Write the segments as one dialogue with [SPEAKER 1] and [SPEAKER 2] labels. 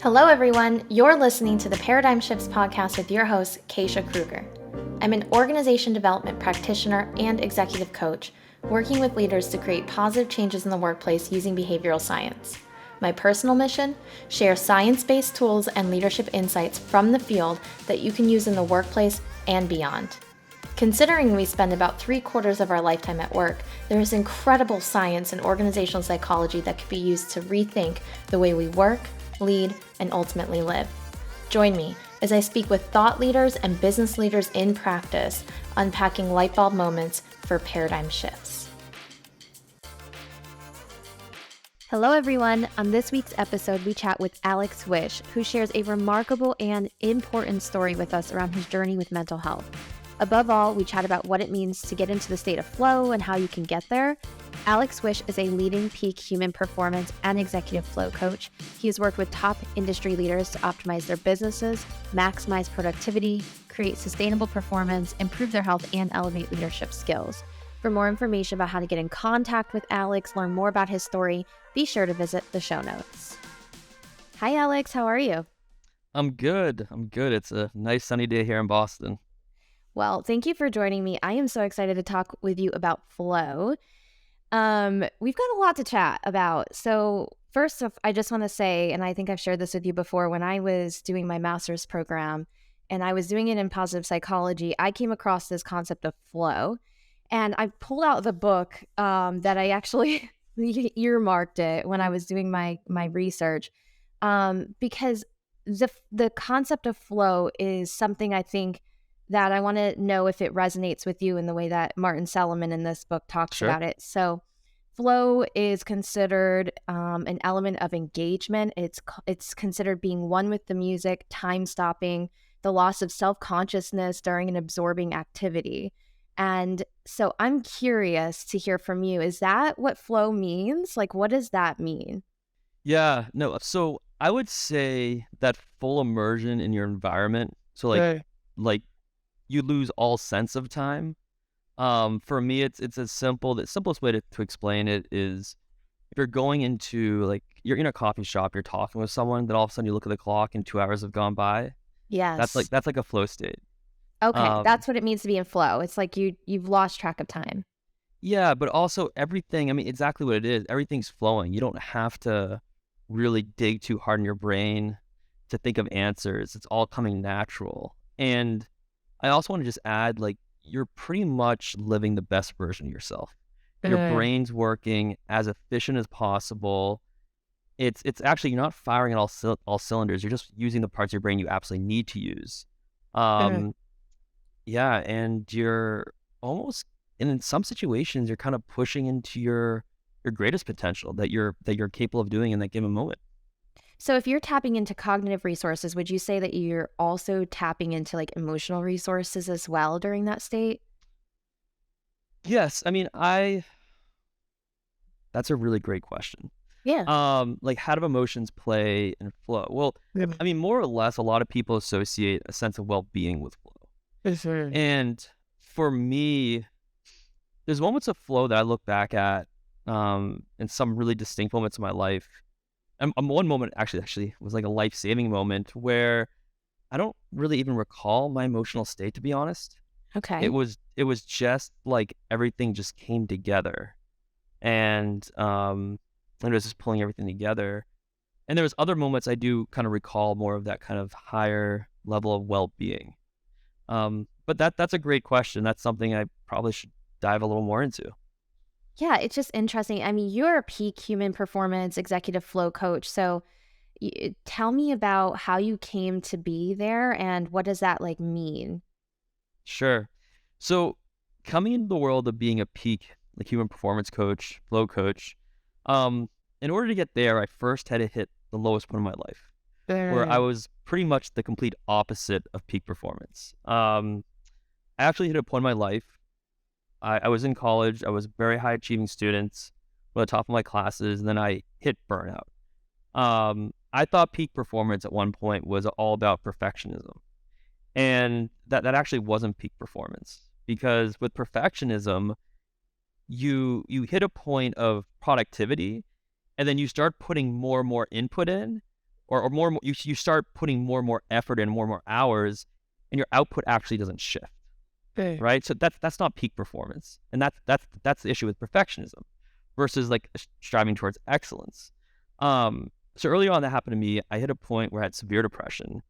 [SPEAKER 1] Hello, everyone. You're listening to the Paradigm Shifts podcast with your host, Keisha Kruger. I'm an organization development practitioner and executive coach working with leaders to create positive changes in the workplace using behavioral science. My personal mission? Share science-based tools and leadership insights from the field that you can use in the workplace and beyond. Considering we spend about 3/4 of our lifetime at work, there is incredible science and organizational psychology that can be used to rethink the way we work, lead, and ultimately live. Join me as I speak with thought leaders and business leaders in practice, unpacking light bulb moments for paradigm shifts. Hello, everyone. On this week's episode, we chat with Alex Wisch, who shares a remarkable and important story with us around his journey with mental health. Above all, we chat about what it means to get into the state of flow and how you can get there. Alex Wisch is a leading peak human performance and executive flow coach. He has worked with top industry leaders to optimize their businesses, maximize productivity, create sustainable performance, improve their health, and elevate leadership skills. For more information about how to get in contact with Alex, learn more about his story, be sure to visit the show notes. Hi, Alex. How are you?
[SPEAKER 2] I'm good. It's a nice sunny day here in Boston.
[SPEAKER 1] Well, thank you for joining me. I am so excited to talk with you about flow. We've got a lot to chat about. So first off, I just want to say, and I think I've shared this with you before, when I was doing my master's program and I was doing it in positive psychology, I came across this concept of flow. And I pulled out the book that I actually earmarked it when I was doing my research because the concept of flow is something I think that I want to know if it resonates with you in the way that Martin Seligman in this book talks
[SPEAKER 2] Sure.
[SPEAKER 1] about it. So flow is considered an element of engagement. It's considered being one with the music, time stopping, the loss of self-consciousness during an absorbing activity. And so I'm curious to hear from you. Is that what flow means? Like, what does that mean?
[SPEAKER 2] Yeah, no, so I would say that full immersion in your environment. So like you lose all sense of time. For me it's as simple. The simplest way to explain it is if you're going into like you're in a coffee shop, you're talking with someone, then all of a sudden you look at the clock and 2 hours have gone by. That's like
[SPEAKER 1] Yes.
[SPEAKER 2] that's like a flow state.
[SPEAKER 1] Okay,
[SPEAKER 2] Um
[SPEAKER 1] that's what it means to be in flow. It's like you've lost track of time.
[SPEAKER 2] yeah, but also everything, I mean exactly what it is. Everything's flowing. You don't have to really dig too hard in your brain to think of answers. It's all coming natural. And I also want to just add, like, you're pretty much living the best version of yourself. Your brain's working as efficient as possible. It's actually you're not firing at all cylinders. You're just using the parts of your brain you absolutely need to use. Um, yeah, and you're almost, and in some situations, you're kind of pushing into your greatest potential that you're capable of doing in that given moment.
[SPEAKER 1] So if you're tapping into cognitive resources, would you say that you're also tapping into like emotional resources as well during that state?
[SPEAKER 2] Yes, I mean, I that's a really great question.
[SPEAKER 1] Yeah.
[SPEAKER 2] Like how do emotions play and flow? Well, I mean, more or less, a lot of people associate a sense of well-being with flow. And for me, there's moments of flow that I look back at, in some really distinct moments of my life. And one moment actually was like a life-saving moment where I don't really even recall my emotional state, to be honest. It
[SPEAKER 1] Okay.
[SPEAKER 2] was it was just like everything just came together, and it was just pulling everything together. And there was other moments I do kind of recall more of that kind of higher level of well-being. But that's a great question. That's something I probably should dive a little more into.
[SPEAKER 1] Yeah, it's just interesting. I mean, you're a peak human performance executive flow coach. So tell me about how you came to be there and what does that like mean?
[SPEAKER 2] Sure. So coming into the world of being a peak like human performance coach, flow coach, um, in order to get there, I first had to hit the lowest point of my life, where I was pretty much the complete opposite of peak performance. I actually hit a point in my life. I was in college. I was a very high achieving student, one of the top of my classes, and then I hit burnout. I thought peak performance at one point was all about perfectionism. And that actually wasn't peak performance because with perfectionism, you hit a point of productivity and then you start putting more and more input in or more, you start putting more and more effort and more hours, and your output actually doesn't shift, right? So that's not peak performance, and that's the issue with perfectionism versus like striving towards excellence. So early on, that happened to me. I hit a point where I had severe depression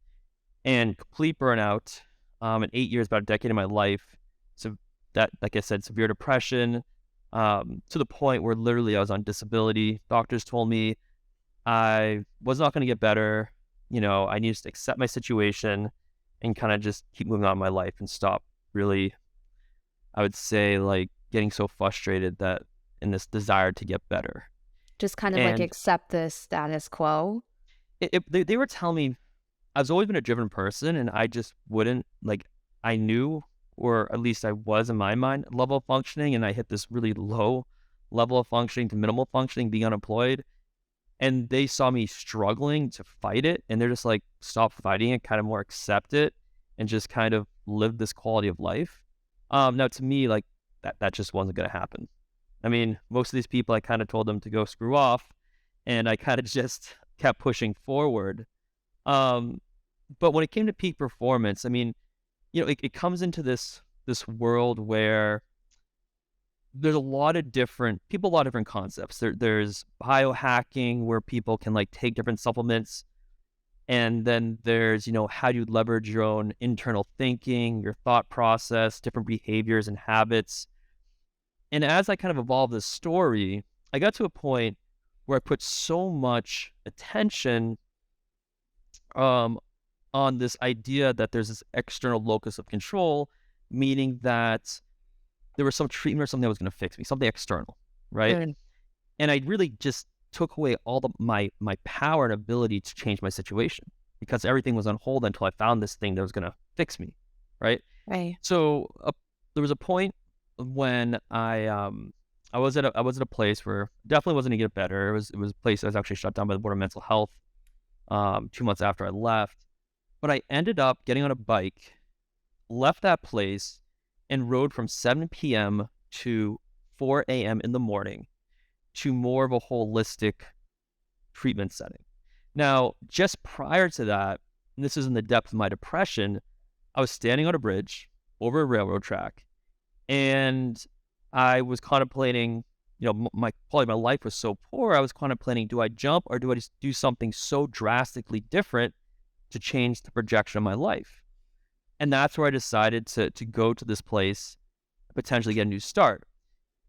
[SPEAKER 2] and complete burnout. In 8 years, about a decade of my life, so that, like I said, severe depression, to the point where literally I was on disability. Doctors told me I was not going to get better. I needed to accept my situation and kind of just keep moving on in my life and stop really, I would say, like getting so frustrated that in this desire to get better.
[SPEAKER 3] Just kind of like
[SPEAKER 2] And
[SPEAKER 3] accept the status quo.
[SPEAKER 2] they were telling me I've always been a driven person, and I just wouldn't, like, I knew, or at least I was in my mind, level of functioning, and I hit this really low level of functioning to minimal functioning, being unemployed. And they saw me struggling to fight it, and they're just like, stop fighting it, kind of more accept it, and just kind of live this quality of life. Now to me, like, that just wasn't going to happen. I mean, most of these people, I kind of told them to go screw off, and I kind of just kept pushing forward. But when it came to peak performance, I mean, it comes into this world where there's a lot of different concepts. There's biohacking, where people can like take different supplements, and then there's how do you leverage your own internal thinking, your thought process, different behaviors and habits. And as I kind of evolved this story, I got to a point where I put so much attention on this idea that there's this external locus of control, meaning that there was some treatment or something that was going to fix me, something external, right? And I really just took away all my power and ability to change my situation, because everything was on hold until I found this thing that was going to fix me, right?
[SPEAKER 3] Right.
[SPEAKER 2] So there was a point when I was at a place where definitely wasn't going to get better. It was a place that was actually shut down by the Board of Mental Health 2 months after I left. But I ended up getting on a bike, left that place, and rode from 7 p.m. to 4 a.m. in the morning to more of a holistic treatment setting. Now, just prior to that, and this is in the depth of my depression, I was standing on a bridge over a railroad track, and I was contemplating, my life was so poor, I was contemplating, do I jump, or do I just do something so drastically different to change the projection of my life? And that's where I decided to go to this place, potentially get a new start.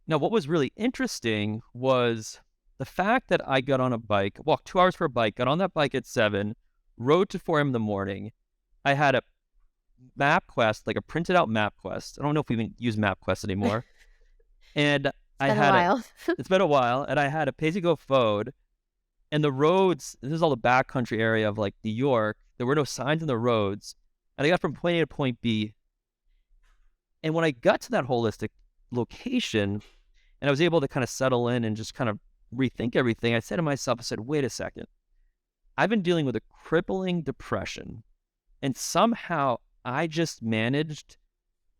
[SPEAKER 2] Now, what was really interesting was the fact that I got on a bike, walked 2 hours for a bike, got on that bike at 7, rode to 4 a.m. in the morning. I had a MapQuest, like a printed out MapQuest. I don't know if we even use MapQuest anymore. And it's been a while, and I had a pay-as-you-go phone, and the roads, this is all the backcountry area of like New York. There were no signs on the roads. And I got from point A to point B. And when I got to that holistic location, and I was able to kind of settle in and just kind of rethink everything, I said to myself, I said, wait a second. I've been dealing with a crippling depression, and somehow I just managed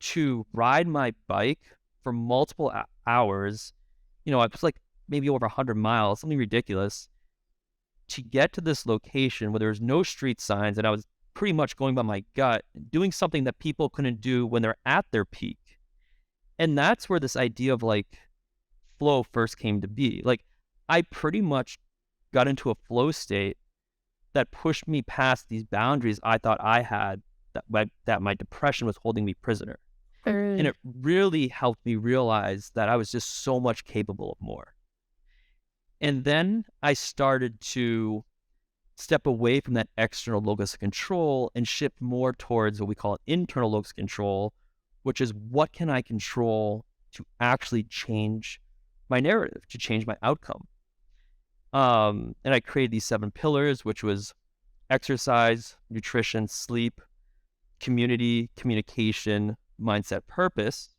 [SPEAKER 2] to ride my bike for multiple hours. I was like maybe over 100 miles, something ridiculous, to get to this location where there was no street signs, and I was pretty much going by my gut, doing something that people couldn't do when they're at their peak. And that's where this idea of like flow first came to be. Like, I pretty much got into a flow state that pushed me past these boundaries I thought I had, that my depression was holding me prisoner. And it really helped me realize that I was just so much capable of more. And then I started to step away from that external locus of control and shift more towards what we call internal locus of control, which is what can I control to actually change my narrative, to change my outcome. And I created these 7 pillars, which was exercise, nutrition, sleep, community, communication, mindset, purpose.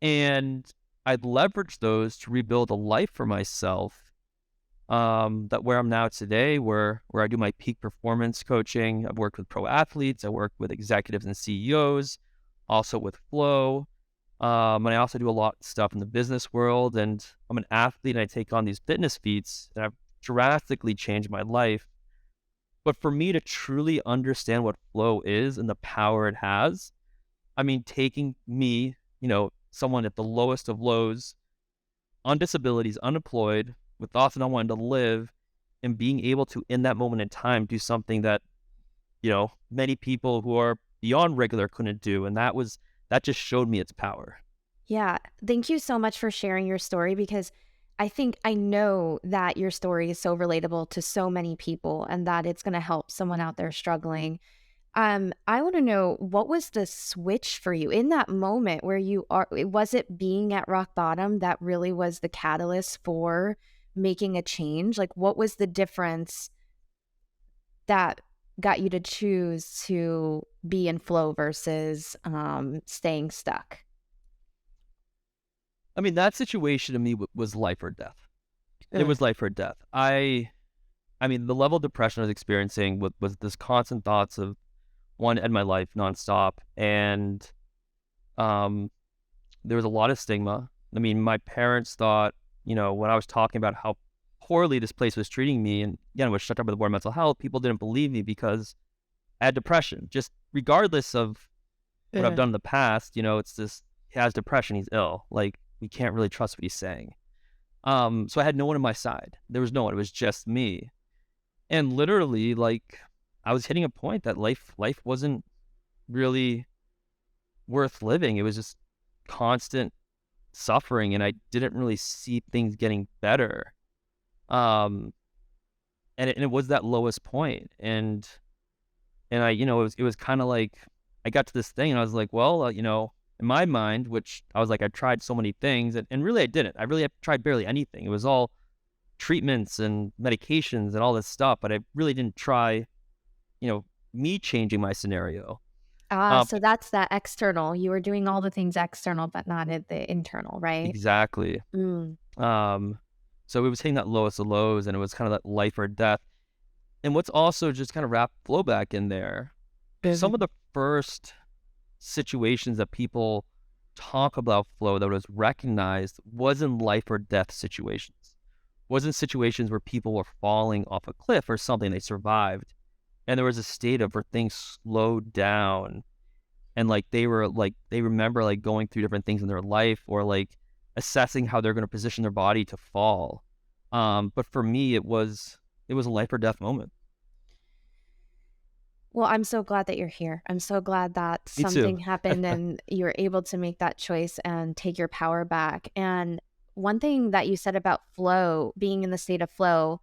[SPEAKER 2] And I'd leveraged those to rebuild a life for myself, that where I'm now today, where I do my peak performance coaching. I've worked with pro athletes, I work with executives and CEOs, also with flow. And I also do a lot of stuff in the business world, and I'm an athlete, and I take on these fitness feats that have drastically changed my life But for me to truly understand what flow is and the power it has, I mean, taking me, someone at the lowest of lows, on disabilities, unemployed, with thoughts of not wanting to live, and being able to, in that moment in time, do something that, many people who are beyond regular couldn't do. And that just showed me its power.
[SPEAKER 3] Yeah. Thank you so much for sharing your story, because I know that your story is so relatable to so many people and that it's going to help someone out there struggling. I want to know, what was the switch for you in that moment where was it being at rock bottom that really was the catalyst for making a change? Like, what was the difference that got you to choose to be in flow versus staying stuck?
[SPEAKER 2] I mean, that situation to me was life or death. It was life or death. I mean, the level of depression I was experiencing was this constant thoughts of one in my life nonstop. And there was a lot of stigma. I mean, my parents thought, when I was talking about how poorly this place was treating me, and again, was shut down by the Board of Mental Health, people didn't believe me because I had depression. Just regardless of what I've done in the past, it's this, he has depression, he's ill. Like, we can't really trust what he's saying. So I had no one on my side. There was no one. It was just me. And literally, like, I was hitting a point that life wasn't really worth living. It was just constant suffering, and I didn't really see things getting better. And it was that lowest point. And I, it was kind of like, I got to this thing and I was like, well, in my mind, which I was like, I tried so many things, and really I didn't. I really tried barely anything. It was all treatments and medications and all this stuff, but I really didn't try, me changing my scenario.
[SPEAKER 3] So that's that external. You were doing all the things external, but not at the internal, right?
[SPEAKER 2] Exactly. So it was hitting that lowest of lows, and it was kind of that life or death. And what's also just kind of wrap flow back in there, some of the first situations that people talk about flow that was recognized was in life or death situations. Wasn't situations where people were falling off a cliff or something, they survived. And there was a state of where things slowed down, and like they remember like going through different things in their life, or like assessing how they're going to position their body to fall. But for me, it was a life or death moment.
[SPEAKER 3] Well, I'm so glad that you're here. I'm so glad that
[SPEAKER 2] Me too.
[SPEAKER 3] something happened and you were able to make that choice and take your power back. And one thing that you said about flow, being in the state of flow,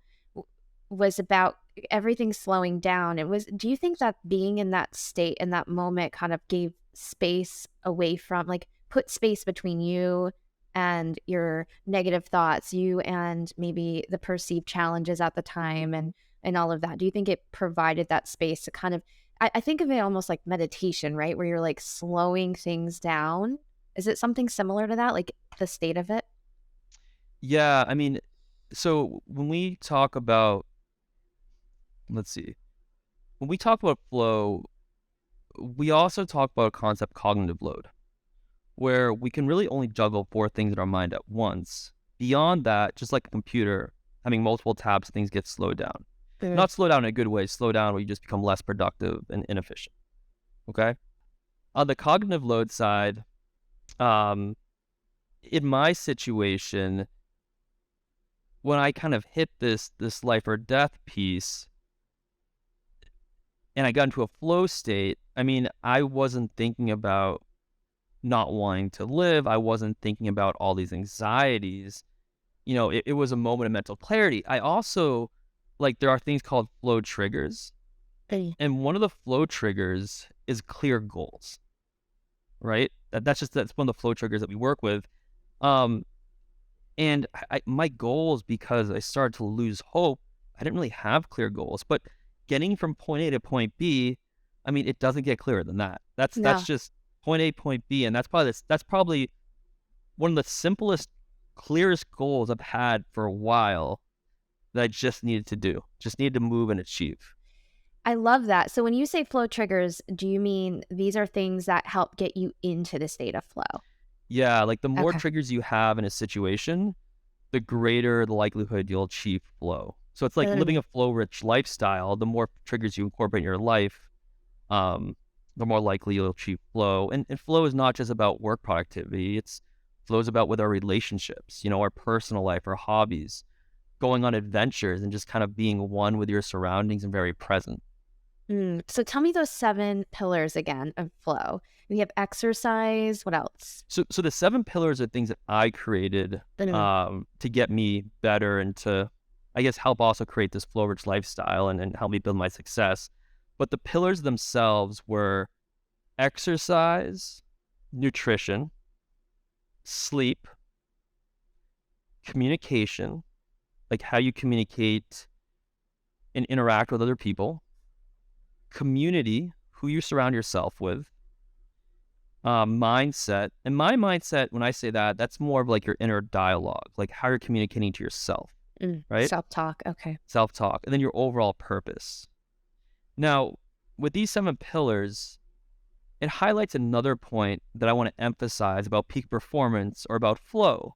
[SPEAKER 3] was about everything slowing down. Do you think that being in that state, in that moment, kind of gave space away from, like, put space between you and your negative thoughts, you and maybe the perceived challenges at the time, and all of that? Do you think it provided that space to kind of, I think of it almost like meditation, right? Where you're like slowing things down. Is it something similar to that, like the state of it?
[SPEAKER 2] Yeah, I mean, so when we talk about, when we talk about flow, we also talk about a concept, cognitive load, where we can really only juggle 4 things in our mind at once. Beyond that, just like a computer, having multiple tabs, things get slowed down. Not slow down in a good way, slow down where you just become less productive and inefficient. Okay? On the cognitive load side, in my situation, when I kind of hit this life or death piece, and I got into a flow state, I mean, I wasn't thinking about not wanting to live. I wasn't thinking about all these anxieties. It was a moment of mental clarity. I also, like, there are things called flow triggers. And one of the flow triggers is clear goals, right? That's one of the flow triggers that we work with. And my goals, because I started to lose hope, I didn't really have clear goals. But getting from point A to point B, I mean, it doesn't get clearer than that. That's just point A, point B, and that's probably one of the simplest, clearest goals I've had for a while that I just needed to move and achieve.
[SPEAKER 3] I love that. So when you say flow triggers, do you mean these are things that help get you into the state of flow?
[SPEAKER 2] Yeah, like the more triggers you have in a situation, the greater the likelihood you'll achieve flow. So it's like living
[SPEAKER 3] Mm.
[SPEAKER 2] a flow-rich lifestyle. The more triggers you incorporate in your life, the more likely you'll achieve flow. And flow is not just about work productivity. It's flows about with our relationships, our personal life, our hobbies, going on adventures, and just kind of being one with your surroundings and very present.
[SPEAKER 3] So tell me those 7 pillars again of flow. We have exercise. What else?
[SPEAKER 2] So the 7 pillars are things that I created
[SPEAKER 3] Mm.
[SPEAKER 2] to get me better and to, I guess, help also create this flow-rich lifestyle and help me build my success. But the pillars themselves were exercise, nutrition, sleep, communication, like how you communicate and interact with other people, community, who you surround yourself with, mindset. And my mindset, when I say that, that's more of like your inner dialogue, like how you're communicating to yourself, right?
[SPEAKER 3] Self-talk. Okay.
[SPEAKER 2] Self-talk, and then your overall purpose. Now, with these 7 pillars, it highlights another point that I want to emphasize about peak performance or about flow.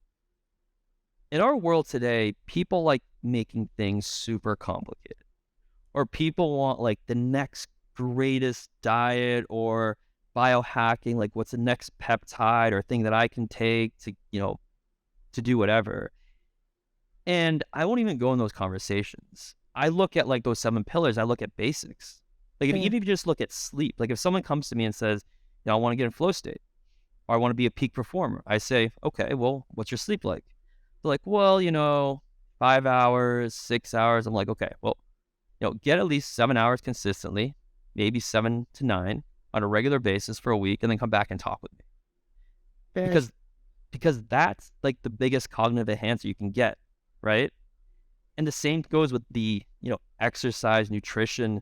[SPEAKER 2] In our world today, people like making things super complicated, or people want like the next greatest diet or biohacking, like what's the next peptide or thing that I can take to, to do whatever. And I won't even go in those conversations. I look at like those 7 pillars, I look at basics. Like even if you just look at sleep, like if someone comes to me and says, I want to get in flow state or I want to be a peak performer, I say, okay, well, what's your sleep like? They're like, well, 5 hours, 6 hours. I'm like, okay, well, get at least 7 hours consistently, maybe 7 to 9 on a regular basis for a week, and then come back and talk with me.
[SPEAKER 3] Very
[SPEAKER 2] Because that's like the biggest cognitive enhancer you can get, right? And the same goes with the, exercise, nutrition,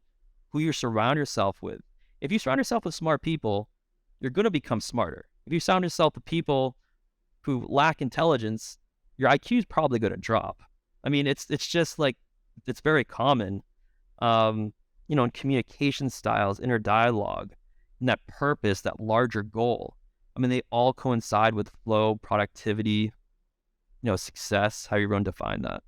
[SPEAKER 2] who you surround yourself with. If you surround yourself with smart people, you're going to become smarter. If you surround yourself with people who lack intelligence, your IQ is probably going to drop. I mean, it's just like, it's very common, in communication styles, inner dialogue, and that purpose, that larger goal. I mean, they all coincide with flow, productivity, success, how you want to define that.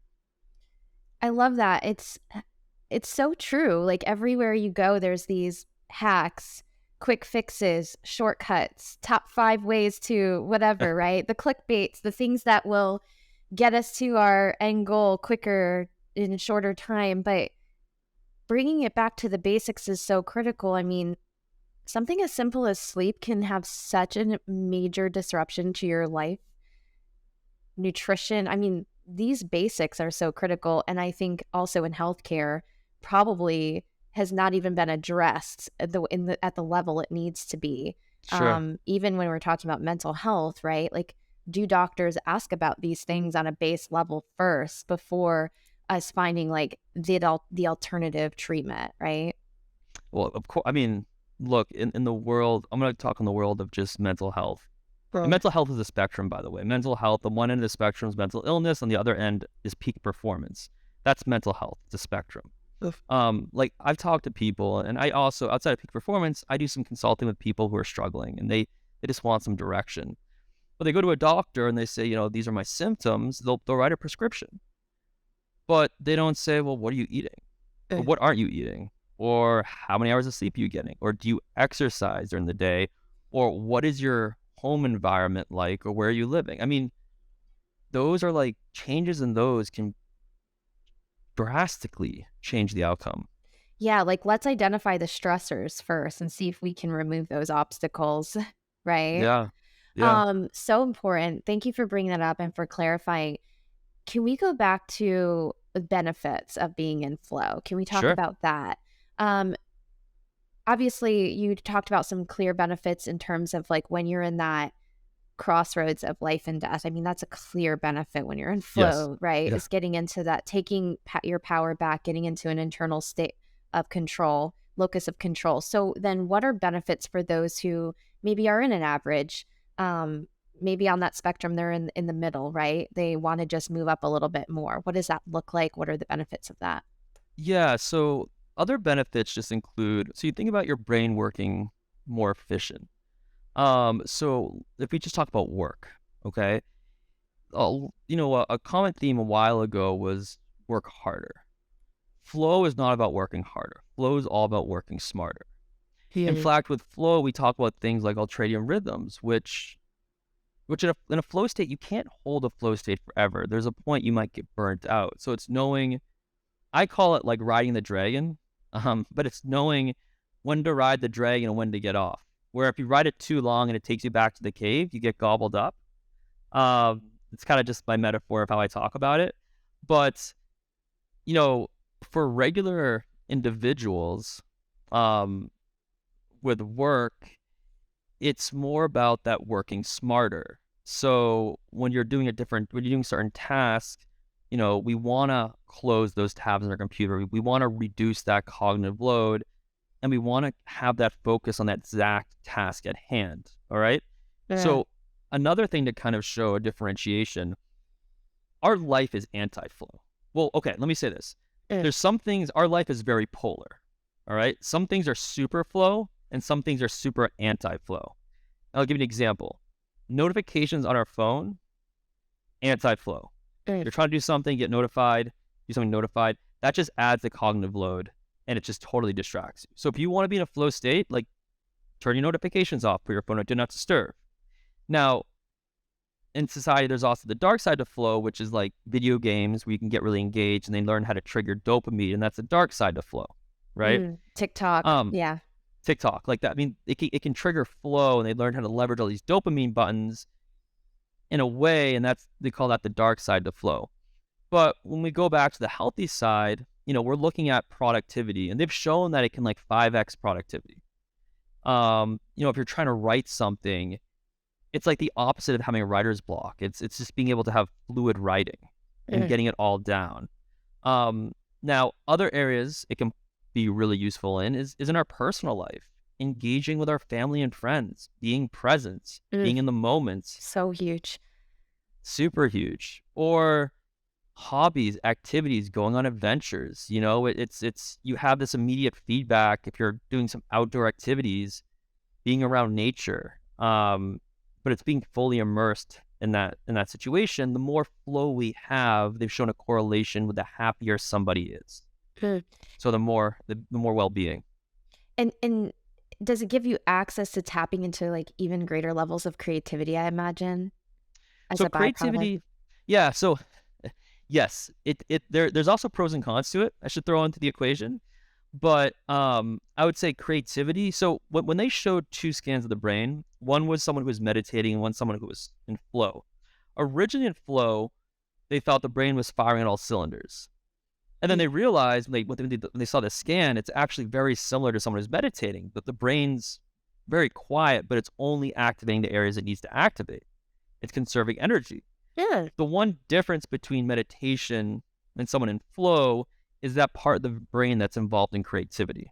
[SPEAKER 3] I love that. It's so true. Like everywhere you go, there's these hacks, quick fixes, shortcuts, top 5 ways to whatever, right? The clickbaits, the things that will get us to our end goal quicker in a shorter time. But bringing it back to the basics is so critical. I mean, something as simple as sleep can have such a major disruption to your life. Nutrition, I mean, these basics are so critical. And I think also in healthcare, probably has not even been addressed at the level it needs to be.
[SPEAKER 2] Sure.
[SPEAKER 3] Even when we're talking about mental health, right? Like, do doctors ask about these things on a base level first before us finding like the alternative treatment, right?
[SPEAKER 2] Well, of course, I mean, look, in the world, I'm going to talk in the world of just mental health. And mental health is a spectrum, by the way. Mental health, the one end of the spectrum is mental illness, on the other end is peak performance. That's mental health. It's a spectrum. Like I've talked to people, and I also, outside of peak performance, I do some consulting with people who are struggling, and they just want some direction. But they go to a doctor and they say, these are my symptoms. They'll write a prescription, but they don't say, well, what are you eating, or what aren't you eating, or how many hours of sleep are you getting, or do you exercise during the day, or what is your home environment like, or where are you living? I mean, those are like changes in those can drastically change the outcome.
[SPEAKER 3] Yeah, like let's identify the stressors first and see if we can remove those obstacles, right?
[SPEAKER 2] Yeah. Yeah.
[SPEAKER 3] So important. Thank you for bringing that up and for clarifying. Can we go back to the benefits of being in flow? Can we talk
[SPEAKER 2] Sure.
[SPEAKER 3] about that? Obviously, you talked about some clear benefits in terms of like when you're in that crossroads of life and death. I mean, that's a clear benefit when you're in
[SPEAKER 2] Yes.
[SPEAKER 3] flow, right?
[SPEAKER 2] Yeah.
[SPEAKER 3] Is getting into that, taking your power back, getting into an internal state of control, locus of control. So then what are benefits for those who maybe are in an average, maybe on that spectrum, they're in the middle, right? They want to just move up a little bit more. What does that look like? What are the benefits of that?
[SPEAKER 2] Yeah. So other benefits just include, so you think about your brain working more efficient. So if we just talk about work, okay, a common theme a while ago was work harder. flow is not about working harder. Flow is all about working smarter. In
[SPEAKER 3] Hmm.
[SPEAKER 2] fact, with flow, we talk about things like ultradian rhythms, which in a flow state, you can't hold a flow state forever. There's a point you might get burnt out. So it's knowing, I call it like riding the dragon, but it's knowing when to ride the dragon and when to get off. Where if you ride it too long and it takes you back to the cave, you get gobbled up. It's kind of just my metaphor of how I talk about it. But, you know, for regular individuals, with work, it's more about that working smarter. So when you're doing certain tasks, we want to close those tabs on our computer. We want to reduce that cognitive load, and we want to have that focus on that exact task at hand. All right.
[SPEAKER 3] Yeah.
[SPEAKER 2] So another thing to kind of show a differentiation, our life is anti-flow. Well, okay, let me say this.
[SPEAKER 3] Mm.
[SPEAKER 2] There's some things, our life is very polar. All right. Some things are super flow and some things are super anti-flow. I'll give you an example. Notifications on our phone, anti-flow.
[SPEAKER 3] Mm.
[SPEAKER 2] You're trying to do something, get notified, do something notified. That just adds the cognitive load and it just totally distracts you. So if you want to be in a flow state, like turn your notifications off, put your phone on do not disturb. Now, in society, there's also the dark side of flow, which is like video games where you can get really engaged and they learn how to trigger dopamine, and that's the dark side of flow, right?
[SPEAKER 3] TikTok.
[SPEAKER 2] Um,
[SPEAKER 3] Yeah.
[SPEAKER 2] TikTok, like that. I mean, it can trigger flow, and they learn how to leverage all these dopamine buttons in a way, and they call that the dark side of flow. But when we go back to the healthy side, we're looking at productivity, and they've shown that it can like 5x productivity. If you're trying to write something, it's like the opposite of having a writer's block. It's just being able to have fluid writing and
[SPEAKER 3] Mm.
[SPEAKER 2] getting it all down. Now, other areas it can be really useful in is in our personal life, engaging with our family and friends, being present,
[SPEAKER 3] Mm.
[SPEAKER 2] being in the moments,
[SPEAKER 3] So huge.
[SPEAKER 2] super huge. Or hobbies, activities, going on adventures. It's you have this immediate feedback if you're doing some outdoor activities, being around nature. But it's being fully immersed in that situation. The more flow we have, they've shown a correlation with the happier somebody is.
[SPEAKER 3] Mm.
[SPEAKER 2] So the more well-being.
[SPEAKER 3] And does it give you access to tapping into like even greater levels of creativity, I imagine, as
[SPEAKER 2] So
[SPEAKER 3] a byproduct?
[SPEAKER 2] creativity, yeah. So yes, there's also pros and cons to it. I should throw into the equation, but I would say creativity. So when they showed two scans of the brain, one was someone who was meditating and one someone who was in flow. Originally in flow, they thought the brain was firing on all cylinders. And then
[SPEAKER 3] Mm.
[SPEAKER 2] they realized when they saw the scan, it's actually very similar to someone who's meditating, but the brain's very quiet, but it's only activating the areas it needs to activate. It's conserving energy.
[SPEAKER 3] Yeah.
[SPEAKER 2] The one difference between meditation and someone in flow is that part of the brain that's involved in creativity.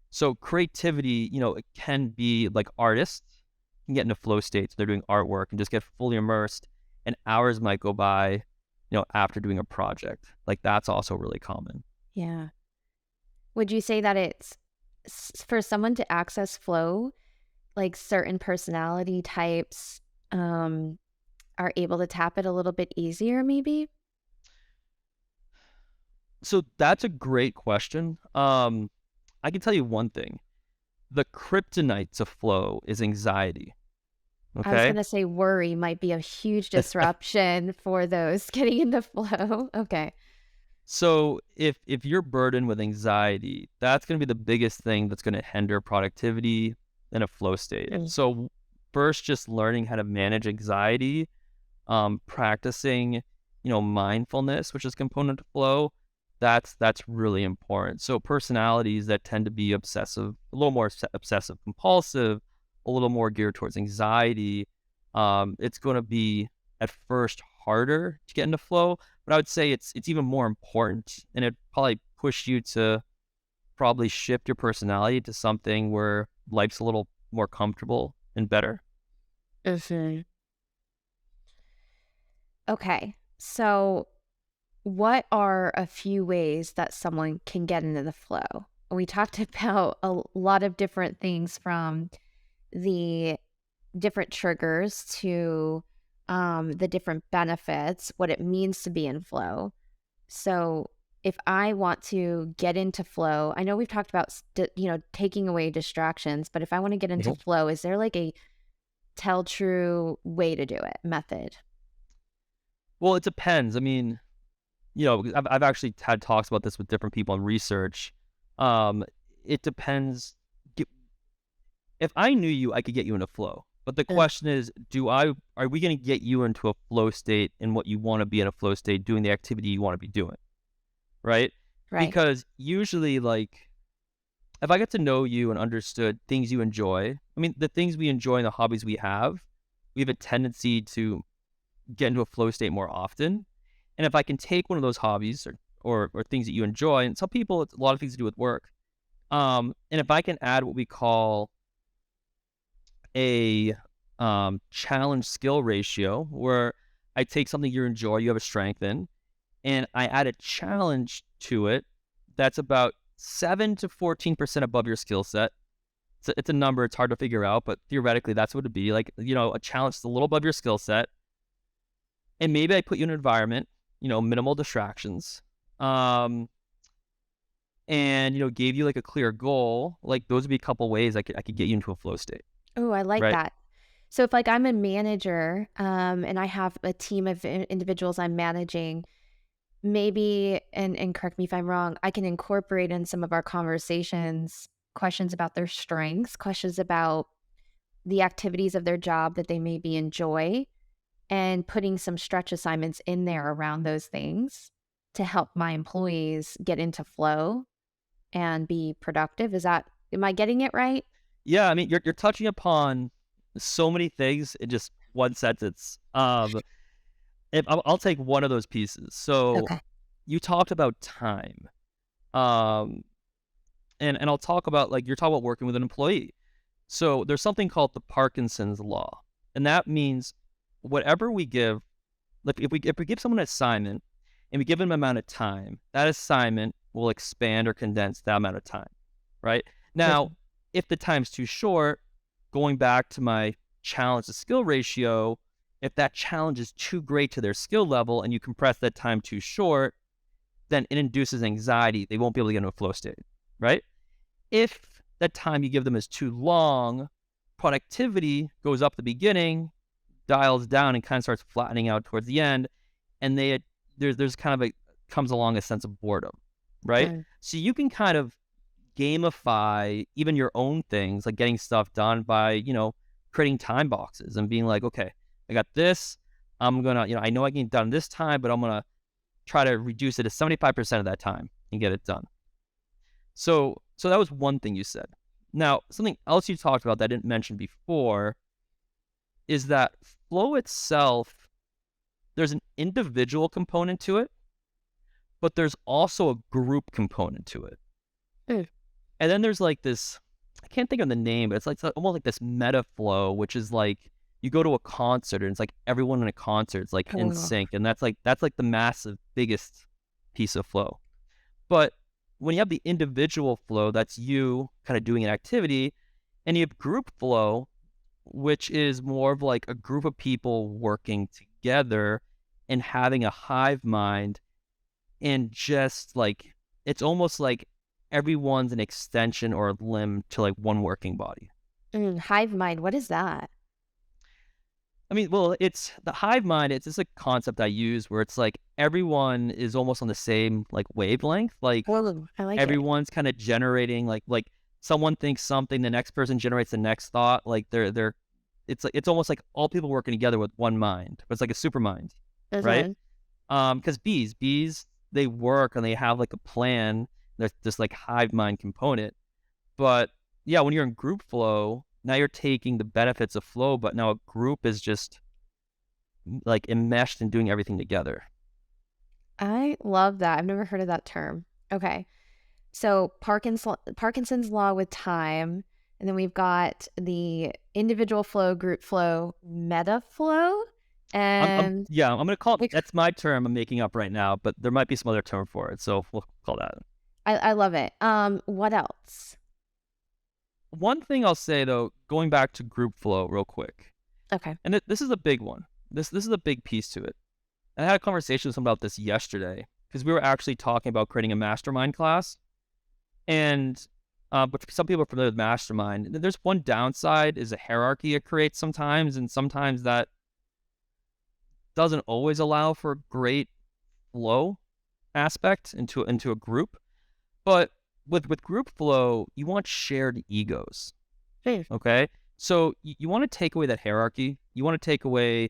[SPEAKER 2] So creativity, it can be like artists can get into flow states. They're doing artwork and just get fully immersed, and hours might go by, after doing a project. Like that's also really common.
[SPEAKER 3] Yeah. Would you say that it's for someone to access flow, like certain personality types are able to tap it a little bit easier, maybe?
[SPEAKER 2] So that's a great question. I can tell you one thing. The kryptonite to flow is anxiety.
[SPEAKER 3] I was
[SPEAKER 2] Okay.
[SPEAKER 3] going to say worry might be a huge disruption for those getting into flow. Okay.
[SPEAKER 2] So if you're burdened with anxiety, that's going to be the biggest thing that's going to hinder productivity in a flow state.
[SPEAKER 3] Mm.
[SPEAKER 2] So first, just learning how to manage anxiety, practicing, mindfulness, which is a component of flow. That's really important. So personalities that tend to be obsessive, a little more obsessive compulsive, a little more geared towards anxiety, it's going to be at first harder to get into flow. But I would say it's even more important, and it probably push you to probably shift your personality to something where life's a little more comfortable and better.
[SPEAKER 3] Mhm. Okay. So, what are a few ways that someone can get into the flow? We talked about a lot of different things, from the different triggers to the different benefits, what it means to be in flow. So, if I want to get into flow, I know we've talked about, taking away distractions, but if I want to get into
[SPEAKER 2] Mhm.
[SPEAKER 3] flow, is there like a tell true way to do it method?
[SPEAKER 2] Well, it depends. I mean, I've actually had talks about this with different people in research. Um, it depends. G- If I knew you, I could get you into flow. But the
[SPEAKER 3] Ugh,
[SPEAKER 2] question is, are we going to get you into a flow state in what you want to be in a flow state, doing the activity you want to be doing, right?
[SPEAKER 3] right.
[SPEAKER 2] Because usually, like, if I get to know you and understood things you enjoy, I mean, the things we enjoy and the hobbies we have a tendency to get into a flow state more often. And if I can take one of those hobbies or things that you enjoy, and some people, it's a lot of things to do with work. And if I can add what we call a challenge skill ratio, where I take something you enjoy, you have a strength in, and I add a challenge to it that's about 7 to 14% above your skill set. It's a number, it's hard to figure out, but theoretically, that's what it'd be. Like, a challenge that's a little above your skill set. And maybe I put you in an environment, minimal distractions, um, and, gave you like a clear goal. Like, those would be a couple ways I could get you into a flow state,
[SPEAKER 3] Oh, I like
[SPEAKER 2] right?
[SPEAKER 3] that. So if like I'm a manager, and I have a team of individuals I'm managing, maybe, and correct me if I'm wrong, I can incorporate in some of our conversations questions about their strengths, questions about the activities of their job that they maybe enjoy, and putting some stretch assignments in there around those things to help my employees get into flow and be productive. Am I getting it right?
[SPEAKER 2] Yeah, I mean, you're touching upon so many things in just one sentence. If I'll take one of those pieces. So
[SPEAKER 3] Okay.
[SPEAKER 2] you talked about time, um, and I'll talk about, like, you're talking about working with an employee. So there's something called the Parkinson's law, and that means whatever we give, like, if we give someone an assignment and we give them an amount of time, that assignment will expand or condense that amount of time, right? Now,
[SPEAKER 3] Mhm.
[SPEAKER 2] if the time's too short, going back to my challenge to skill ratio, if that challenge is too great to their skill level and you compress that time too short, then it induces anxiety. They won't be able to get into a flow state, right? If that time you give them is too long, productivity goes up at the beginning, dials down, and kind of starts flattening out towards the end, and there's kind of a comes along a sense of boredom, right?
[SPEAKER 3] Mm.
[SPEAKER 2] So you can kind of gamify even your own things, like getting stuff done by, creating time boxes and being like, okay, I got this. I'm gonna, I know I can get it done this time, but I'm gonna try to reduce it to 75% of that time and get it done. So that was one thing you said. Now, something else you talked about that I didn't mention before is that flow itself, there's an individual component to it, but there's also a group component to it.
[SPEAKER 3] Mm.
[SPEAKER 2] And then there's like this, I can't think of the name, but it's like almost like this meta flow, which is like you go to a concert and it's like everyone in a concert is like in
[SPEAKER 3] Oh.
[SPEAKER 2] sync. And that's like the massive biggest piece of flow. But when you have the individual flow, that's you kind of doing an activity, and you have group flow, which is more of like a group of people working together and having a hive mind, and just like it's almost like everyone's an extension or a limb to like one working body.
[SPEAKER 3] Hive mind, what is that?
[SPEAKER 2] I mean, well, it's the hive mind. It's just a concept I use where it's like everyone is almost on the same like wavelength. Like
[SPEAKER 3] Oh, I like it.
[SPEAKER 2] everyone's kind of generating like someone thinks something, the next person generates the next thought. Like they're it's like it's almost like all people working together with one mind, but it's like a super mind, right?
[SPEAKER 3] Mhm.
[SPEAKER 2] Because bees they work and they have like a plan. There's this like hive mind component, but yeah, when you're in group flow, now you're taking the benefits of flow, but now a group is just like enmeshed and doing everything together.
[SPEAKER 3] I love that. I've never heard of that term. Okay. So Parkinson's law with time, and then we've got the individual flow, group flow, meta flow,
[SPEAKER 2] I'm
[SPEAKER 3] and
[SPEAKER 2] yeah, I'm gonna call it.
[SPEAKER 3] like
[SPEAKER 2] That's my term I'm making up right now, but there might be some other term for it, so we'll call that.
[SPEAKER 3] I love it. What else?
[SPEAKER 2] One thing I'll say though, going back to group flow real quick,
[SPEAKER 3] Okay.
[SPEAKER 2] and this is a big one. This is a big piece to it. And I had a conversation with someone about this yesterday. because we were actually talking about creating a mastermind class. And but some people are familiar with mastermind. There's one downside is a hierarchy it creates sometimes, and sometimes that doesn't always allow for great flow aspect into a group. But with group flow, you want shared egos. Okay? So you want to take away that hierarchy. You want to take away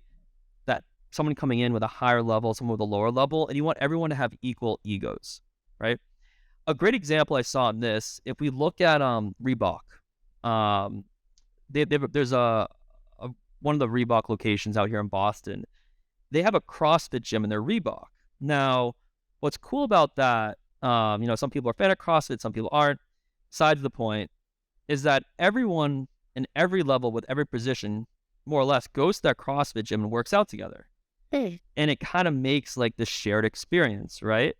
[SPEAKER 2] that someone coming in with a higher level, someone with a lower level, and you want everyone to have equal egos, right? A great example I saw in this, if we look at Reebok, um, there's a one of the Reebok locations out here in Boston. They have a CrossFit gym in their Reebok. Now, what's cool about that, some people are fan of CrossFit, some people aren't. Side of the point is that everyone in every level with every position, more or less, goes to that CrossFit gym and works out together. And it kind of makes like this shared experience, right?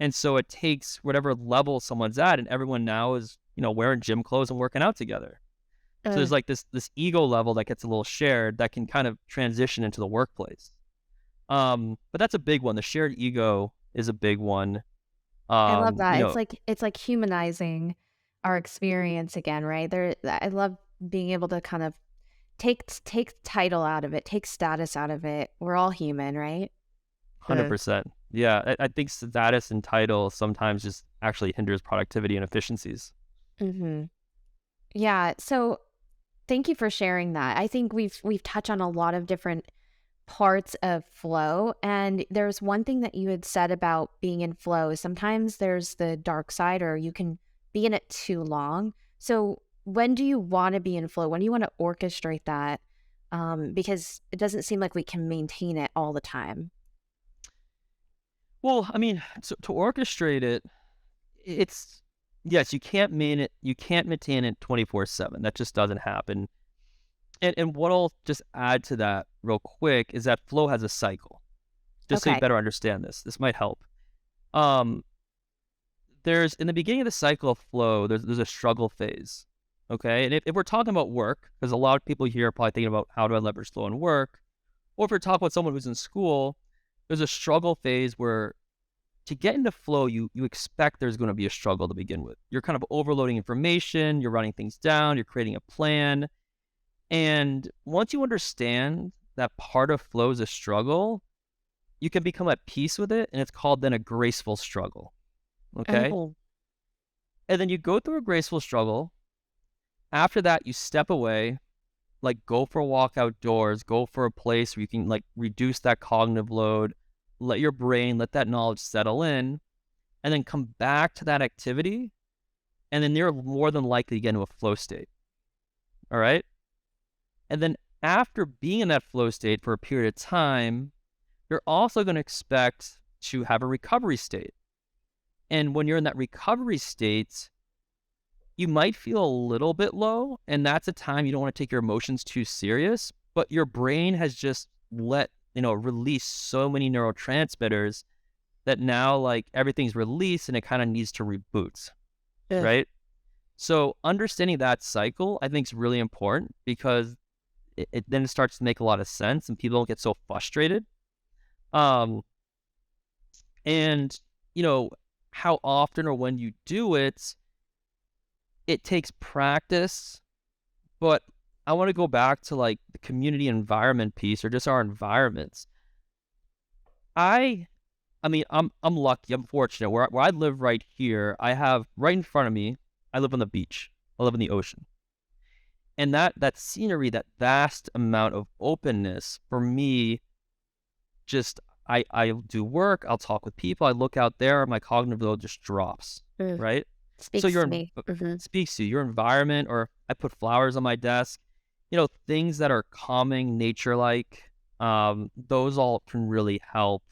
[SPEAKER 2] And so it takes whatever level someone's at, and everyone now is, wearing gym clothes and working out together. So there's like this ego level that gets a little shared that can kind of transition into the workplace. But that's a big one. The shared ego is a big one.
[SPEAKER 3] I love that. It's like humanizing our experience again, right? I love being able to kind of take title out of it, take status out of it. We're all human, right?
[SPEAKER 2] 100%. Yeah, I think status and title sometimes just actually hinders productivity and efficiencies.
[SPEAKER 3] Mm-hmm. Yeah. So thank you for sharing that. I think we've touched on a lot of different parts of flow, and there's one thing that you had said about being in flow. Sometimes there's the dark side, or you can be in it too long. So when do you want to be in flow? When do you want to orchestrate that? Because it doesn't seem like we can maintain it all the time.
[SPEAKER 2] Well, I mean, to orchestrate it, it's yes, you can't maintain it 24/7. That just doesn't happen. And what I'll just add to that real quick is that flow has a cycle. Just so you
[SPEAKER 3] Okay.
[SPEAKER 2] better understand this. This might help. Um, there's in the beginning of the cycle of flow, there's a struggle phase. Okay. And if we're talking about work, because a lot of people here are probably thinking about how do I leverage flow in work, or if we're talking about someone who's in school, there's a struggle phase where to get into flow, you expect there's going to be a struggle to begin with. You're kind of overloading information, you're writing things down, you're creating a plan. And once you understand that part of flow is a struggle, you can become at peace with it, and it's called then a graceful struggle. Okay?
[SPEAKER 3] Oh.
[SPEAKER 2] And then you go through a graceful struggle. After that, you step away, like go for a walk outdoors, go for a place where you can like reduce that cognitive load, let your brain, let that knowledge settle in, and then come back to that activity, and then you're more than likely to get into a flow state. All right? And then after being in that flow state for a period of time, you're also going to expect to have a recovery state. And when you're in that recovery state, you might feel a little bit low, and that's a time you don't want to take your emotions too serious, but your brain has just release so many neurotransmitters that now like everything's released and it kind of needs to reboot, right? So understanding that cycle, I think, is really important because it then starts to make a lot of sense and people don't get so frustrated. And how often or when you do it, it takes practice. But I want to go back to like the community environment piece or just our environments. I mean, I'm lucky, I'm fortunate. Where I live right here, I have right in front of me, I live on the beach. I live in the ocean. And that scenery, that vast amount of openness for me, just I do work, I'll talk with people, I look out there, my cognitive load just drops, right?
[SPEAKER 3] Speaks
[SPEAKER 2] So
[SPEAKER 3] to me.
[SPEAKER 2] speaks to your environment, or I put flowers on my desk, things that are calming, nature-like, those all can really help.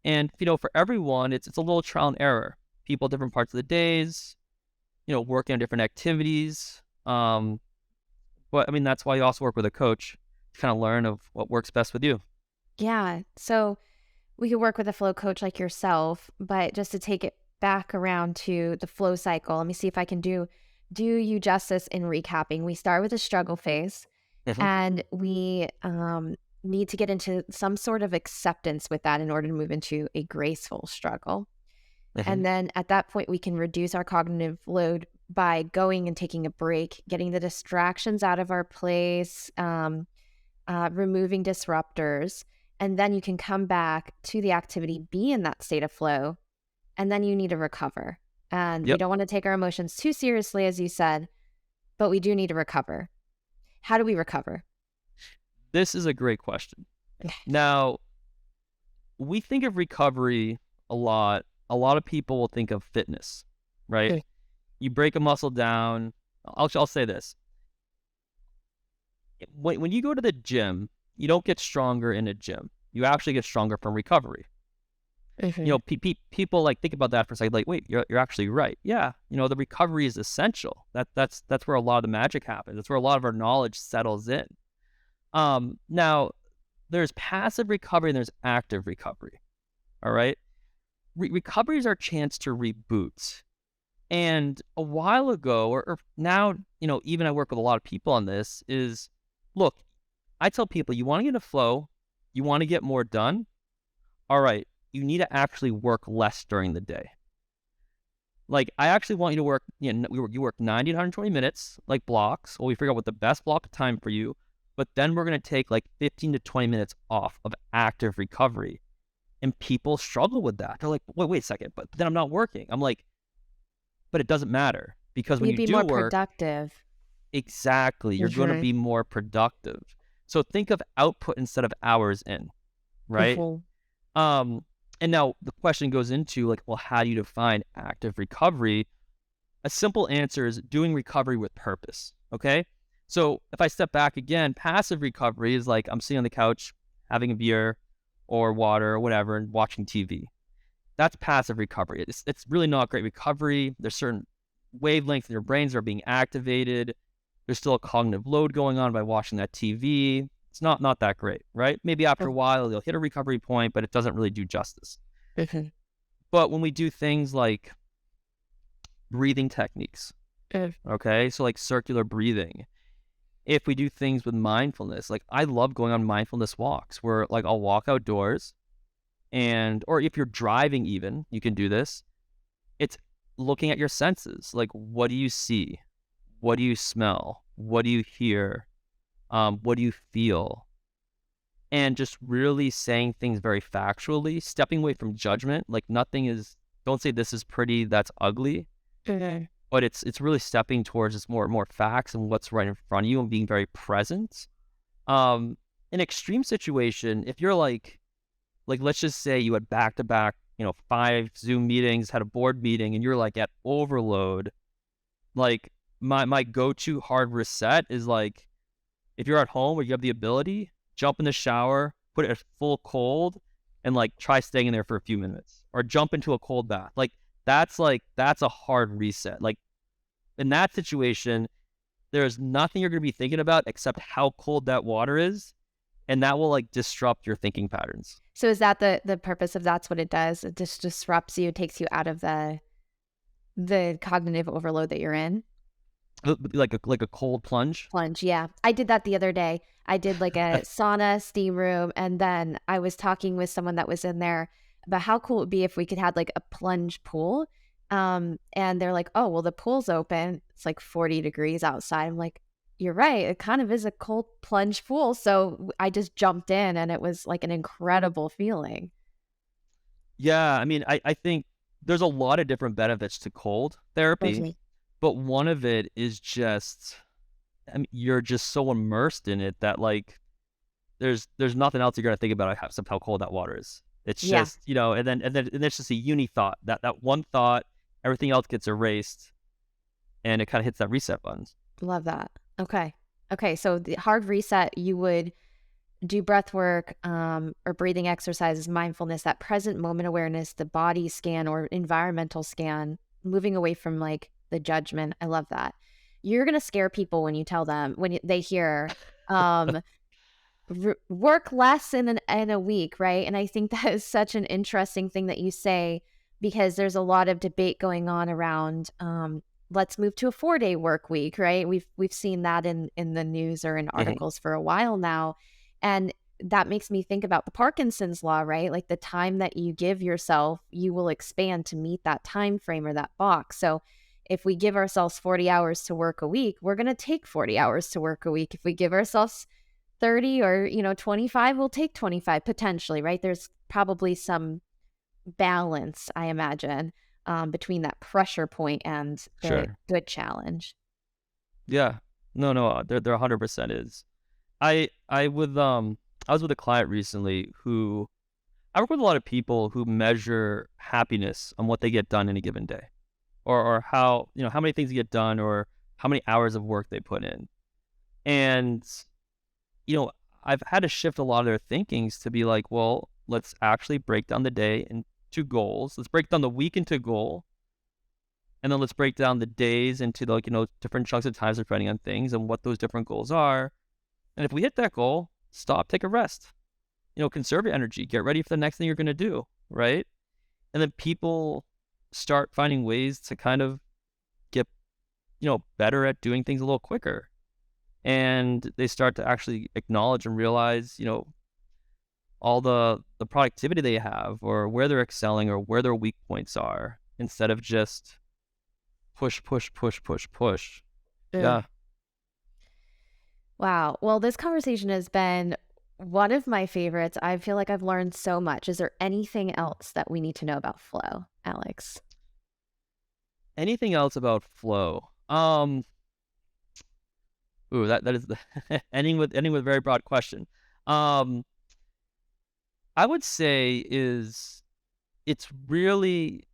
[SPEAKER 2] And, for everyone, it's a little trial and error. People, different parts of the days, working on different activities. But I mean, that's why you also work with a coach to kind of learn of what works best with you.
[SPEAKER 3] Yeah. So we could work with a flow coach like yourself, but just to take it back around to the flow cycle, let me see if I can do you justice in recapping. We start with a struggle phase,
[SPEAKER 2] Mhm.
[SPEAKER 3] and we need to get into some sort of acceptance with that in order to move into a graceful struggle. And then at that point, we can reduce our cognitive load by going and taking a break, getting the distractions out of our place, removing disruptors. And then you can come back to the activity, be in that state of flow, and then you need to recover. And we don't want to take our emotions too seriously, as you said, but we do need to recover. How do we recover?
[SPEAKER 2] This is a great question. Now, we think of recovery a lot. A lot of people will think of fitness, right?
[SPEAKER 3] Okay.
[SPEAKER 2] You break a muscle down. I'll say this. When you go to the gym, you don't get stronger in a gym. You actually get stronger from recovery. You know, people like think about that for a second. Like, wait, you're actually right. Yeah, you know, the recovery is essential. That's where a lot of the magic happens. That's where a lot of our knowledge settles in. Now, there's passive recovery and there's active recovery. All right, recovery is our chance to reboot. And a while ago, or now, you know, even I work with a lot of people on this. Is look, I tell people, you want to get a flow, you want to get more done. All right. You need to actually work less during the day. Like, I actually want you to work, you know, you work 90 to 120 minutes, like blocks. Well, we figure out what the best block of time for you, but then we're going to take like 15 to 20 minutes off of active recovery. And people struggle with that. They're like, wait a second, but then I'm not working. I'm like, but it doesn't matter, because when
[SPEAKER 3] You'd
[SPEAKER 2] you
[SPEAKER 3] be
[SPEAKER 2] do
[SPEAKER 3] more
[SPEAKER 2] work,
[SPEAKER 3] productive.
[SPEAKER 2] exactly, you're going to be more productive. So think of output instead of hours in, right? And now the question goes into like, well, how do you define active recovery? A simple answer is doing recovery with purpose. Okay. So if I step back again, passive recovery is like I'm sitting on the couch having a beer or water or whatever and watching TV. That's passive recovery. It's really not great recovery. There's certain wavelengths in your brains that are being activated. There's still a cognitive load going on by watching that TV. It's not that great, right? Maybe after a while, you'll hit a recovery point, but it doesn't really do justice. But when we do things like breathing techniques, okay, so like circular breathing, if we do things with mindfulness, like I love going on mindfulness walks where like I'll walk outdoors or if you're driving even, you can do this. It's looking at your senses. Like, what do you see? What do you smell? What do you hear? What do you feel? And just really saying things very factually, stepping away from judgment. Like don't say this is pretty, that's ugly. But it's really stepping towards just more facts and what's right in front of you and being very present. In extreme situation, if you're like let's just say you had back-to-back, 5 Zoom meetings, had a board meeting, and you're like at overload, like my go-to hard reset is like, if you're at home where you have the ability, jump in the shower, put it at full cold, and like try staying in there for a few minutes, or jump into a cold bath. That's a hard reset. Like in that situation, there's nothing you're going to be thinking about except how cold that water is. And that will like disrupt your thinking patterns.
[SPEAKER 3] So is that the purpose of that's what it does? It just disrupts you, takes you out of the cognitive overload that you're in?
[SPEAKER 2] Like a cold plunge?
[SPEAKER 3] Plunge, yeah. I did that the other day. I did like a sauna, steam room, and then I was talking with someone that was in there about how cool it would be if we could have like a plunge pool. And they're like, oh, well, the pool's open. It's like 40 degrees outside. I'm like, you're right. It kind of is a cold plunge pool. So I just jumped in and it was like an incredible feeling.
[SPEAKER 2] Yeah. I mean, I think there's a lot of different benefits to cold therapy, but one of it is just, I mean, you're just so immersed in it that like, there's nothing else you're going to think about except how cold that water is. It's just, and then it's just a uni thought, that one thought, everything else gets erased and it kind of hits that reset button.
[SPEAKER 3] Love that. Okay. So the hard reset, you would do breath work or breathing exercises, mindfulness, that present moment awareness, the body scan or environmental scan, moving away from like the judgment. I love that. You're going to scare people when you tell them, they hear work less in a week, right? And I think that is such an interesting thing that you say, because there's a lot of debate going on around let's move to a 4-day work week, right? We've seen that in the news or in articles for a while now. And that makes me think about the Parkinson's law, right? Like the time that you give yourself, you will expand to meet that time frame or that box. So if we give ourselves 40 hours to work a week, we're going to take 40 hours to work a week. If we give ourselves 30 or, 25, we'll take 25 potentially, right? There's probably some balance, I imagine, between that pressure point and the
[SPEAKER 2] Sure.
[SPEAKER 3] good challenge.
[SPEAKER 2] Yeah. No, there 100% is. I was with a client recently who I work with a lot of people who measure happiness on what they get done in a given day, or how how many things get done, or how many hours of work they put in. And you know, I've had to shift a lot of their thinkings to be like, well, let's actually break down the day into goals. Let's break down the week into goal, and then let's break down the days into different chunks of times depending on things and what those different goals are. And if we hit that goal, stop, take a rest. Conserve your energy, get ready for the next thing you're going to do, right? And then people start finding ways to kind of get, better at doing things a little quicker. And they start to actually acknowledge and realize, all the productivity they have, or where they're excelling, or where their weak points are, instead of just push, push, push, push, push. Yeah.
[SPEAKER 3] Wow. Well, this conversation has been one of my favorites. I feel like I've learned so much. Is there anything else that we need to know about flow, Alex?
[SPEAKER 2] Anything else about flow? Ooh, that is the ending with a very broad question. I would say it's really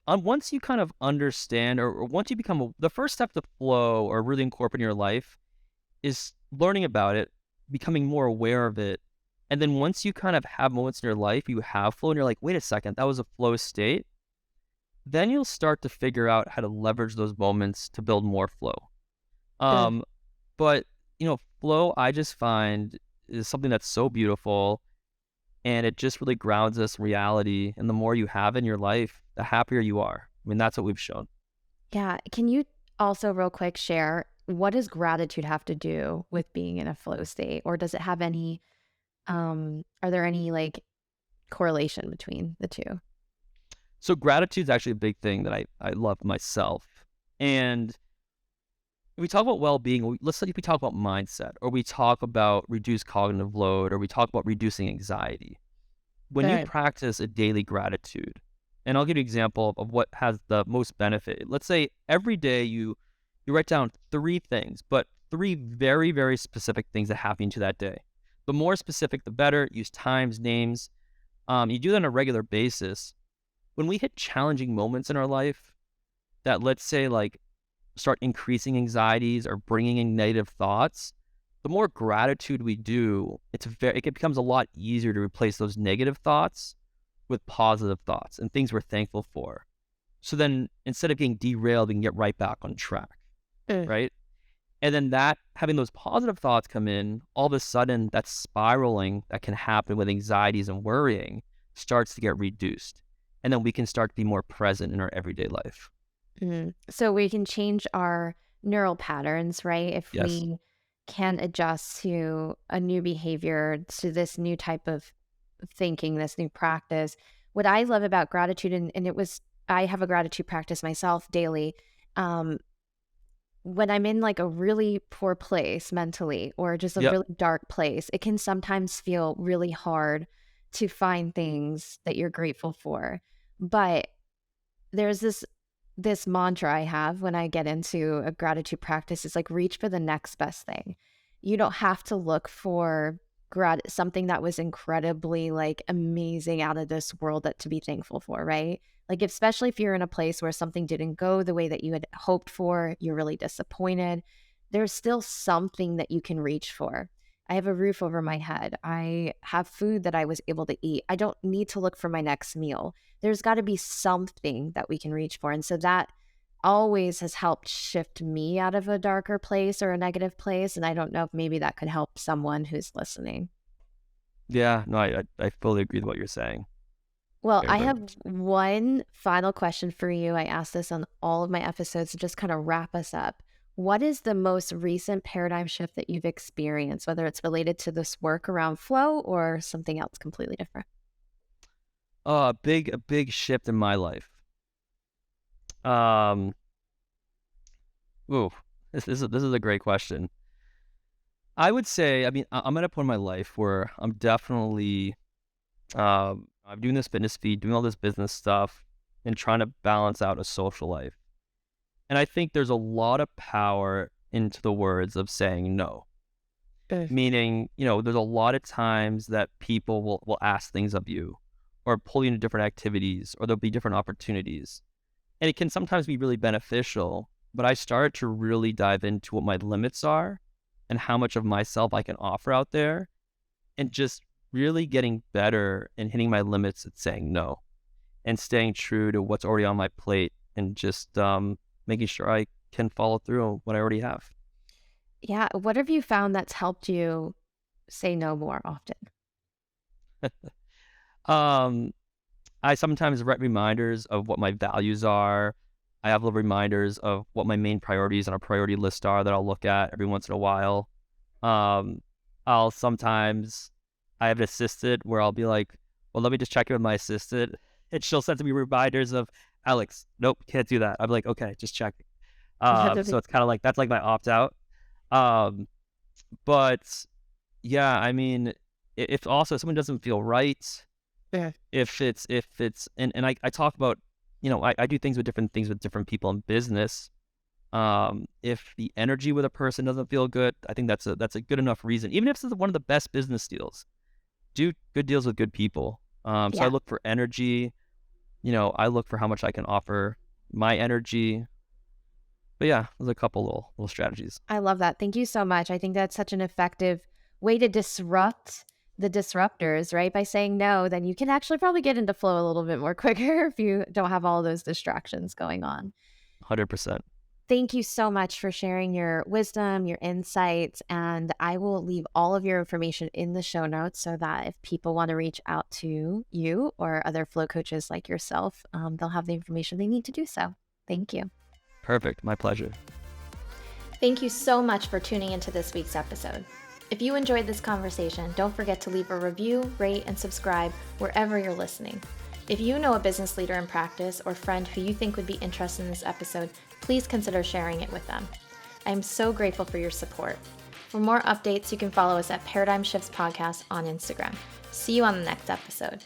[SPEAKER 2] once you kind of understand, or once you become the first step to flow or really incorporate in your life is learning about it, becoming more aware of it. And then once you kind of have moments in your life, you have flow and you're like, wait a second, that was a flow state. Then you'll start to figure out how to leverage those moments to build more flow. But flow, I just find, is something that's so beautiful, and it just really grounds us in reality. And the more you have in your life, the happier you are. I mean, that's what we've shown.
[SPEAKER 3] Yeah. Can you also real quick share, what does gratitude have to do with being in a flow state? Or does it have any, are there any like correlation between the two?
[SPEAKER 2] So gratitude is actually a big thing that I love myself. And if we talk about well-being, let's say if we talk about mindset, or we talk about reduced cognitive load, or we talk about reducing anxiety. When you
[SPEAKER 3] Good.
[SPEAKER 2] practice a daily gratitude, and I'll give you an example of what has the most benefit. Let's say every day you write down 3 things, but 3 very, very specific things that happened to that day. The more specific, the better. Use times, names. You do that on a regular basis. When we hit challenging moments in our life that, let's say, like, start increasing anxieties or bringing in negative thoughts, the more gratitude we do, it becomes a lot easier to replace those negative thoughts with positive thoughts and things we're thankful for. So then instead of getting derailed, we can get right back on track, right? And then having those positive thoughts come in, all of a sudden that spiraling that can happen with anxieties and worrying starts to get reduced. And then we can start to be more present in our everyday life.
[SPEAKER 3] So we can change our neural patterns, right? If
[SPEAKER 2] Yes.
[SPEAKER 3] we can adjust to a new behavior, to this new type of thinking, this new practice. What I love about gratitude, I have a gratitude practice myself daily. When I'm in like a really poor place mentally, or just a
[SPEAKER 2] Yep.
[SPEAKER 3] really dark place, it can sometimes feel really hard to find things that you're grateful for. But there's this mantra I have when I get into a gratitude practice. Is like, reach for the next best thing. You don't have to look for something that was incredibly like amazing, out of this world, that to be thankful for, right? Like, especially if you're in a place where something didn't go the way that you had hoped for, you're really disappointed, there's still something that you can reach for. I have a roof over my head. I have food that I was able to eat. I don't need to look for my next meal. There's got to be something that we can reach for. And so that always has helped shift me out of a darker place or a negative place. And I don't know if maybe that could help someone who's listening.
[SPEAKER 2] Yeah, no, I fully agree with what you're saying.
[SPEAKER 3] Well,
[SPEAKER 2] Very
[SPEAKER 3] I have
[SPEAKER 2] perfect.
[SPEAKER 3] one final question for you. I ask this on all of my episodes to just kind of wrap us up. What is the most recent paradigm shift that you've experienced, whether it's related to this work around flow or something else completely different?
[SPEAKER 2] A big shift in my life. Um, ooh, this is a great question. I would say, I mean, I'm at a point in my life where I'm definitely, I'm doing this fitness feed, doing all this business stuff, and trying to balance out a social life. And I think there's a lot of power into the words of saying no. Meaning, there's a lot of times that people will ask things of you or pull you into different activities, or there'll be different opportunities. And it can sometimes be really beneficial, but I started to really dive into what my limits are and how much of myself I can offer out there, and just really getting better and hitting my limits at saying no and staying true to what's already on my plate, and just making sure I can follow through on what I already have.
[SPEAKER 3] Yeah. What have you found that's helped you say no more often?
[SPEAKER 2] Um, I sometimes write reminders of what my values are. I have little reminders of what my main priorities on a priority list are that I'll look at every once in a while. Um, I'll sometimes, I have an assistant where I'll be like, well, let me just check in with my assistant. And she'll send me reminders of, Alex, nope, can't do that. I'm like, okay, just check. So it's kind of like, that's like my opt out. Um, but yeah, I mean, if also someone doesn't feel right,
[SPEAKER 3] Yeah.
[SPEAKER 2] if it's and I talk about, I do things with different people in business. If the energy with a person doesn't feel good, I think that's a good enough reason. Even if it's one of the best business deals, do good deals with good people. So I
[SPEAKER 3] Yeah.
[SPEAKER 2] look for energy. I look for how much I can offer my energy. But yeah, there's a couple little strategies.
[SPEAKER 3] I love that. Thank you so much. I think that's such an effective way to disrupt the disruptors, right? By saying no, then you can actually probably get into flow a little bit more quicker if you don't have all those distractions going on.
[SPEAKER 2] 100%.
[SPEAKER 3] Thank you so much for sharing your wisdom, your insights, and I will leave all of your information in the show notes so that if people want to reach out to you or other flow coaches like yourself, they'll have the information they need to do so. Thank you.
[SPEAKER 2] Perfect. My pleasure.
[SPEAKER 1] Thank you so much for tuning into this week's episode. If you enjoyed this conversation, don't forget to leave a review, rate, and subscribe wherever you're listening. If you know a business leader in practice or friend who you think would be interested in this episode, please consider sharing it with them. I am so grateful for your support. For more updates, you can follow us at Paradigm Shifts Podcast on Instagram. See you on the next episode.